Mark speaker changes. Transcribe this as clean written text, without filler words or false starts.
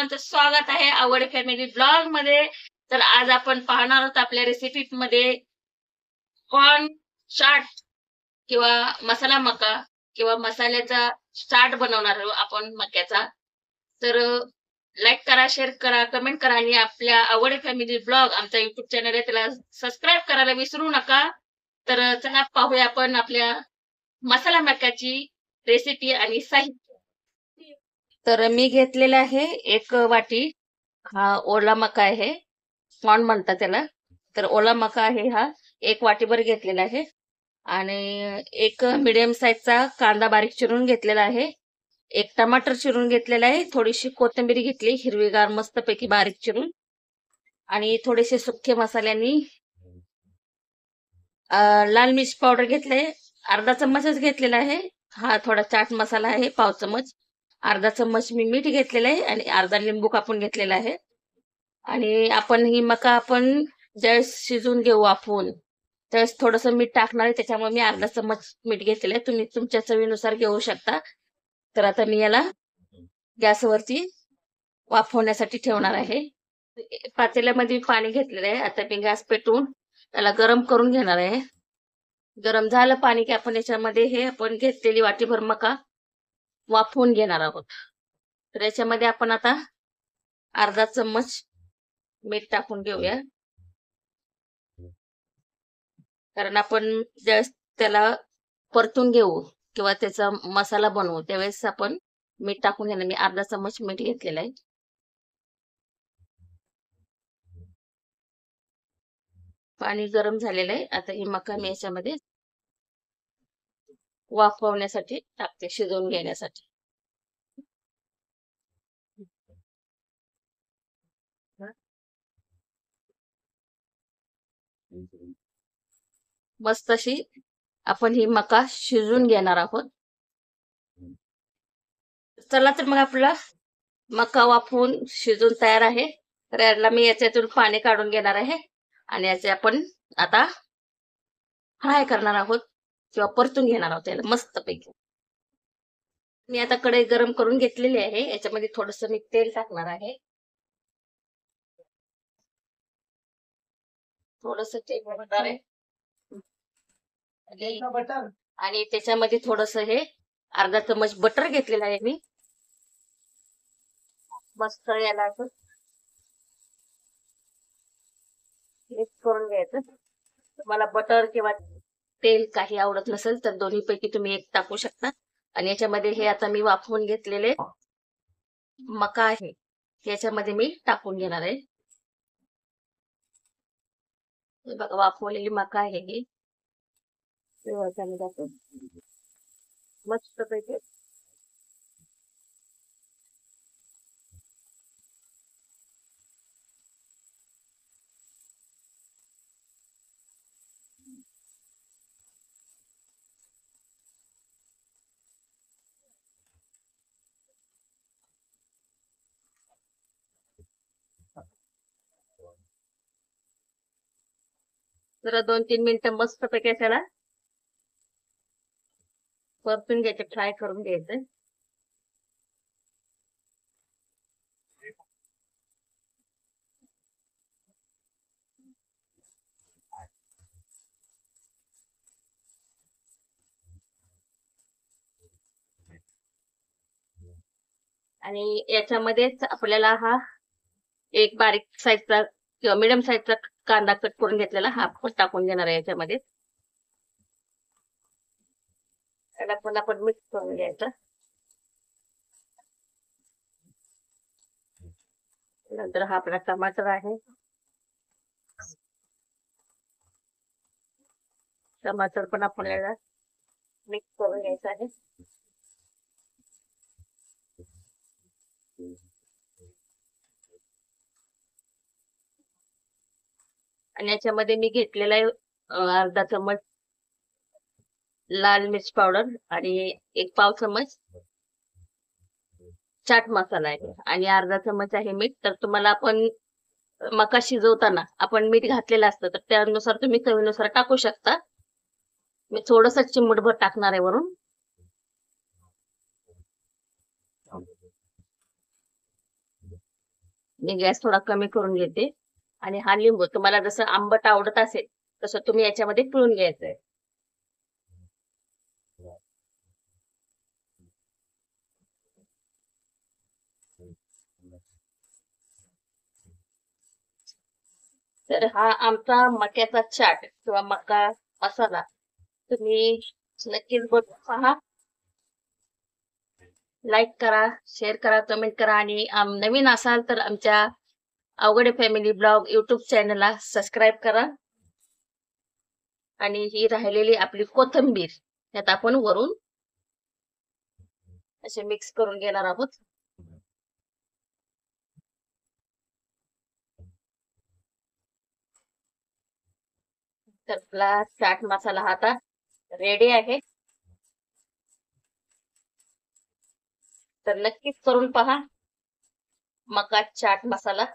Speaker 1: सर्वांचं स्वागत आहे आवड फॅमिली ब्लॉग मध्ये. तर आज आपण पाहणार आहोत आपल्या रेसिपी मध्ये कॉर्न चाट किंवा मसाला मका किंवा मसाल्याचा चाट बनवणार आहोत आपण मक्याचा. तर लाईक करा, शेअर करा, कमेंट करा आणि आपल्या आवड फॅमिली ब्लॉग आमचा युट्यूब चॅनल आहे त्याला सबस्क्राईब करायला विसरू नका. तर चला पाहूया आपण आपल्या मसाला मक्याची रेसिपी आणि साहित्य. तर मी घेतलेला आहे एक वाटी. हा ओला मका आहे, कॉर्न म्हणतात त्याला. तर ओला मका आहे हा एक वाटीभर घेतलेला आहे. आणि एक मिडियम साईजचा कांदा बारीक चिरून घेतलेला आहे. एक टमाटर चिरून घेतलेला आहे. थोडीशी कोथिंबीर घेतली हिरवीगार मस्तपैकी बारीक चिरून. आणि थोडेसे सुखे मसाल्यांनी लाल मिर्च पावडर घेतले, अर्धा चम्मचच घेतलेला आहे. हा थोडा चाट मसाला आहे, पाव चम्मच. अर्धा चम्मच मी मीठ घेतलेलं आहे आणि अर्धा लिंबू कापून घेतलेला आहे. आणि आपण ही मका आपण ज्यावेळेस शिजून घेऊ वाफवून त्यावेळेस थोडंसं मीठ टाकणार आहे, त्याच्यामुळे मी अर्धा चम्मच मीठ घेतलेलं आहे. तुम्ही तुमच्या चवीनुसार घेऊ शकता. तर आता मी याला गॅसवरती वाफवण्यासाठी ठेवणार आहे. पातेल्यामध्ये पाणी घेतलेलं आहे. आता मी गॅस पेटवून त्याला गरम करून घेणार आहे. गरम झालं पाणी की आपण याच्यामध्ये हे आपण घेतलेली वाटीभर मका वाफवून घेणार आहोत. तर याच्यामध्ये आपण आता अर्धा चम्मच मीठ टाकून घेऊया, कारण आपण ज्यावेळेस त्याला परतून घेऊ किंवा त्याचा मसाला बनवू त्यावेळेस आपण मीठ टाकून घेणार. मी अर्धा चम्मच मीठ घेतलेलं आहे. पाणी गरम झालेलं आहे. आता ही मका मी याच्यामध्ये वाफवण्यासाठी टाकते, शिजवून घेण्यासाठी. मस्त अशी आपण ही मका शिजवून घेणार आहोत. चला तर मग आपला मका वाफवून शिजून तयार आहे. तर याला मी याच्यातून पाणी काढून घेणार आहे आणि याचे आपण आता फ्राय करणार आहोत किंवा परतून घेणार आहोत याला मस्तपैकी. मी आता कढई गरम करून घेतलेली आहे. याच्यामध्ये थोडस मी तेल टाकणार आहे. थोडस तेल टाकणार आहे आणि त्याच्यामध्ये थोडस हे अर्धा चम्मच बटर घेतलेलं आहे मी. मस्त याला असं मिक्स करून घ्यायचं. तुम्हाला बटर किंवा तेल काही आवडत नसेल तर दोन्हीपैकी तुम्ही एक टाकू शकता. आणि याच्यामध्ये हे आता मी वाफवून घेतलेले मका आहे याच्यामध्ये मी टाकून घेणार आहे. हे बघा वाफवलेली मका आहे ही. मस्त पैकी जरा 2-3 मिनिटं मस्त पैकी त्याला परतून घ्यायचे, फ्राय करून घ्यायचं. आणि याच्यामध्येच आपल्याला हा एक बारीक साईजचा किंवा मिडियम साईजचा कांदा कट करून घेतलेला हा पण टाकून घेणार आहे याच्यामध्ये. त्याला पण आपण मिक्स करून घ्यायचं. नंतर हा आपला टमाटर आहे, टमाटर पण आपल्याला मिक्स करून घ्यायचं आहे. आणि याच्यामध्ये मी घेतलेला आहे अर्धा चम्मच लाल मिर्च पावडर आणि एक पाव चम्मच चाट मसाला आहे आणि अर्धा चम्मच आहे मीठ. तर तुम्हाला आपण मका शिजवताना आपण मीठ घातलेलं असतं तर त्यानुसार तुम्ही चवीनुसार टाकू शकता. मी थोडस चिमूटभर टाकणार आहे वरून. मी गॅस थोडा कमी करून घेते आणि हा लिंबू तुम्हाला जसं आंबट आवडत असेल तसं तुम्ही याच्यामध्ये पिळून घ्यायचंय. तर हा आमचा मक्याचा चाट किंवा मका मसाला तुम्ही नक्कीच बनवून पहा. लाईक करा, शेअर करा, कमेंट करा आणि नवीन असाल तर आमच्या अवघडे फॅमिली ब्लॉग युट्यूब चॅनलला सबस्क्राईब करा. आणि ही राहिलेली आपली कोथिंबीर यात आपण वरून असे मिक्स करून घेणार आहोत. तर आपला चाट मसाला हा आता रेडी आहे. तर नक्कीच करून पहा मका चाट मसाला.